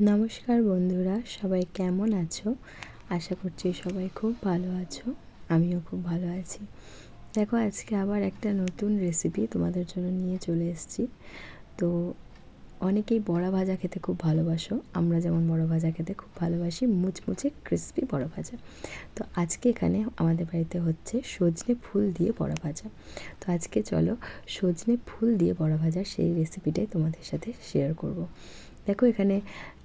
নমস্কার বন্ধুরা, সবাই কেমন আছো? আশা করছি সবাই খুব ভালো আছো। আমিও খুব ভালো আছি। দেখো, আজকে আবার একটা নতুন রেসিপি তোমাদের জন্য নিয়ে চলে এসেছি। তো অনেকেই বড়া ভাজা খেতে খুব ভালোবাসো। আমরা যেমন বড়া ভাজা খেতে খুব ভালোবাসি, মুচমুচে ক্রিস্পি বড়া ভাজা। তো আজকে এখানে আমাদের বাড়িতে হচ্ছে সজনে ফুল দিয়ে বড়া ভাজা। তো আজকে চলো সজনে ফুল দিয়ে বড়া ভাজা সেই রেসিপিটাই তোমাদের সাথে শেয়ার করব। দেখো, এখানে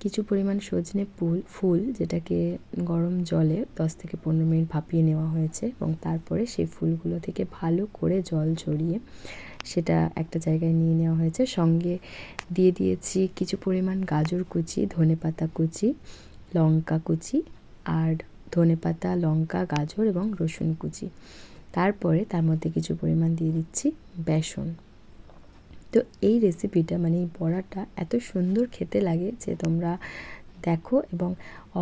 কিছু পরিমাণ সজনে ফুল যেটাকে গরম জলে 10 থেকে 15 মিনিট ভাপিয়ে নেওয়া হয়েছে, এবং তারপরে সেই ফুলগুলো থেকে ভালো করে জল ঝরিয়ে সেটা একটা জায়গায় নিয়ে নেওয়া হয়েছে। সঙ্গে দিয়ে দিয়েছি কিছু পরিমাণ গাজর কুচি, ধনেপাতা কুচি, লঙ্কা কুচি, আর ধনেপাতা, লঙ্কা, গাজর এবং রসুন কুচি। তারপরে তার মধ্যে কিছু পরিমাণ দিয়ে দিচ্ছি বেসন। তো এই রেসিপিটা মানে এই বড়াটা এত সুন্দর খেতে লাগে যে তোমরা দেখো এবং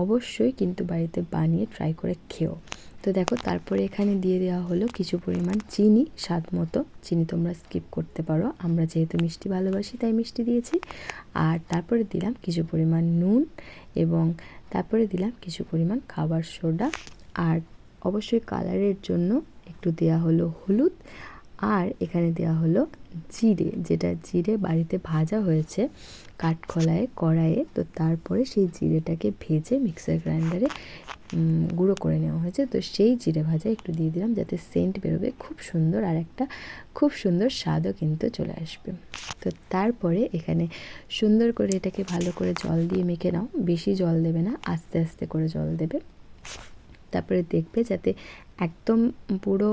অবশ্যই কিন্তু বাড়িতে বানিয়ে ট্রাই করে খেও। তো দেখো, তারপরে এখানে দিয়ে দেওয়া হলো কিছু পরিমাণ চিনি, স্বাদ মতো। চিনি তোমরা স্কিপ করতে পারো, আমরা যেহেতু মিষ্টি ভালোবাসি তাই মিষ্টি দিয়েছি। আর তারপরে দিলাম কিছু পরিমাণ নুন, এবং তারপরে দিলাম কিছু পরিমাণ খাবার সোডা, আর অবশ্যই কালারের জন্য একটু দেওয়া হলো হলুদ। আর এখানে দেওয়া হলো জিরে, যেটা জিরে বাড়িতে ভাজা হয়েছে কাঠখোলায় কড়াইয়ে। তো তারপরে সেই জিরেটাকে ভেজে মিক্সার গ্রাইন্ডারে গুঁড়ো করে নেওয়া হয়েছে। তো সেই জিরে ভাজা একটু দিয়ে দিলাম যাতে সেন্ট বেরোবে খুব সুন্দর, আর একটা খুব সুন্দর স্বাদও কিন্তু চলে আসবে। তো তারপরে এখানে সুন্দর করে এটাকে ভালো করে জল দিয়ে মেখে নাও। বেশি জল দেবে না, আস্তে আস্তে করে জল দেবে। তারপরে দেখবে যাতে একদম পুরো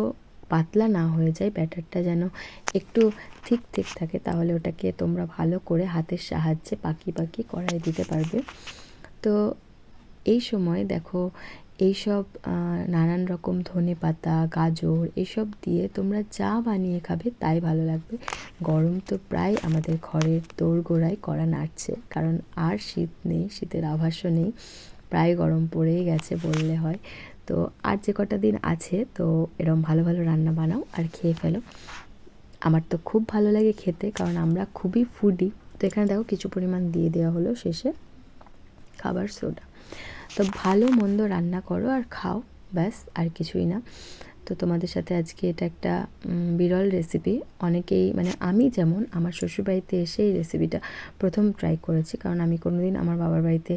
পাতলা না হয়ে যায়, ব্যাটারটা যেন একটু ঠিক ঠিক থাকে, তাহলে ওটাকে তোমরা ভালো করে হাতের সাহায্যে পাকি কড়াই দিতে পারবে। তো এই সময় দেখো, এইসব নানান রকম ধনেপাতা, গাজর এইসব দিয়ে তোমরা যা বানিয়ে খাবে তাই ভালো লাগবে। গরম তো প্রায় আমাদের ঘরের দোরগোড়ায় কড়া নাড়ছে, কারণ আর শীত নেই, শীতের আভাসও নেই, প্রায় গরম পড়েই গেছে বললে হয়। তো আর যে কটা দিন আছে, তো এরকম ভালো ভালো রান্না বানাও আর খেয়ে ফেলো। আমার তো খুব ভালো লাগে খেতে, কারণ আমরা খুবই ফুডি। তো এখানে দেখো কিছু পরিমাণ দিয়ে দেওয়া হলো শেষে খাবার সোডা। তো ভালো মন্দ রান্না করো আর খাও, ব্যাস, আর কিছুই না। তো তোমাদের সাথে আজকে এটা একটা বিরল রেসিপি। অনেকেই মানে আমি যেমন আমার শ্বশুরবাড়িতে এসে এই রেসিপিটা প্রথম ট্রাই করেছি, কারণ আমি কোনো দিন আমার বাবার বাড়িতে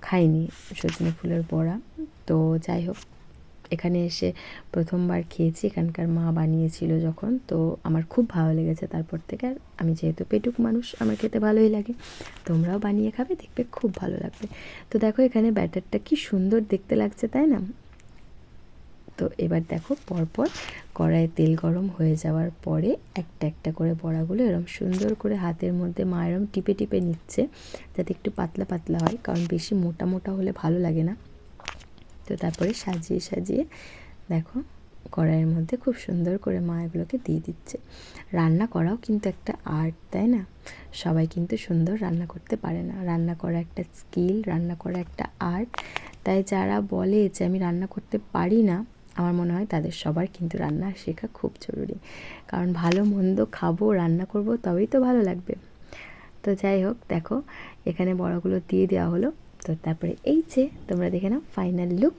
খাইনি সজনে ফুলের বড়া। তো যাই হোক, এখানে এসে প্রথমবার খেয়েছি, এখানকার মা বানিয়েছিল যখন, তো আমার খুব ভালো লেগেছে তারপর থেকে। আর আমি যেহেতু পেটুক মানুষ, আমার খেতে ভালোই লাগে। তোমরাও বানিয়ে খাবে, দেখবে খুব ভালো লাগবে। তো দেখো, এখানে ব্যাটারটা কি সুন্দর দেখতে লাগছে, তাই না? তো এবার দেখো, পরপর কড়াইয়ে তেল গরম হয়ে যাওয়ার পরে একটা একটা করে বড়াগুলো এরম সুন্দর করে হাতের মধ্যে মা এরম টিপে টিপে নিচ্ছে, যাতে একটু পাতলা পাতলা হয়, কারণ বেশি মোটা মোটা হলে ভালো লাগে না। তো তারপরে সাজিয়ে সাজিয়ে দেখো কড়াইয়ের মধ্যে খুব সুন্দর করে মা এগুলোকে দিয়ে দিচ্ছে। রান্না করাও কিন্তু একটা আর্ট, তাই না? সবাই কিন্তু সুন্দর রান্না করতে পারে না। রান্না করা একটা স্কিল, রান্না করা একটা আর্ট। তাই যারা বলে যে আমি রান্না করতে পারি না, আমার মনে হয় তাদের সবার কিন্তু রান্না শেখা খুব জরুরি, কারণ ভালো মন্দ খাবো, রান্না করব, তবেই তো ভালো লাগবে। তো যাই হোক, দেখো এখানে বড়াগুলো দিয়ে দেওয়া হলো। তো তারপরে এই যে তোমরা দেখে নাও ফাইনাল লুক,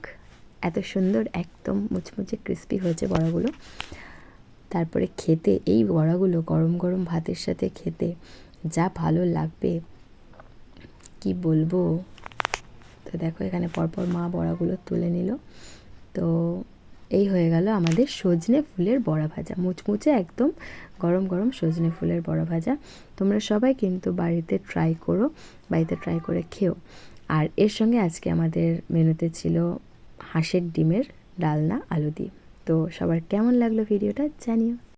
এত সুন্দর একদম মুচমুচে ক্রিস্পি হয়েছে বড়াগুলো। তারপরে খেতে এই বড়াগুলো গরম গরম ভাতের সাথে খেতে যা ভালো লাগবে কি বলবো। তো দেখো, এখানে পরপর মা বড়াগুলো তুলে নিল। তো এই হয়ে গেল আমাদের সজনে ফুলের বড়া ভাজা, মুচমুচে একদম গরম গরম সজনে ফুলের বড়া ভাজা। তোমরা সবাই কিন্তু বাড়িতে ট্রাই করো, বাড়িতে ট্রাই করে খেও। আর এর সঙ্গে আজকে আমাদের মেনুতে ছিল হাঁসের ডিমের ডালনা আলু দিয়ে। তো সবার কেমন লাগলো ভিডিওটা জানিও।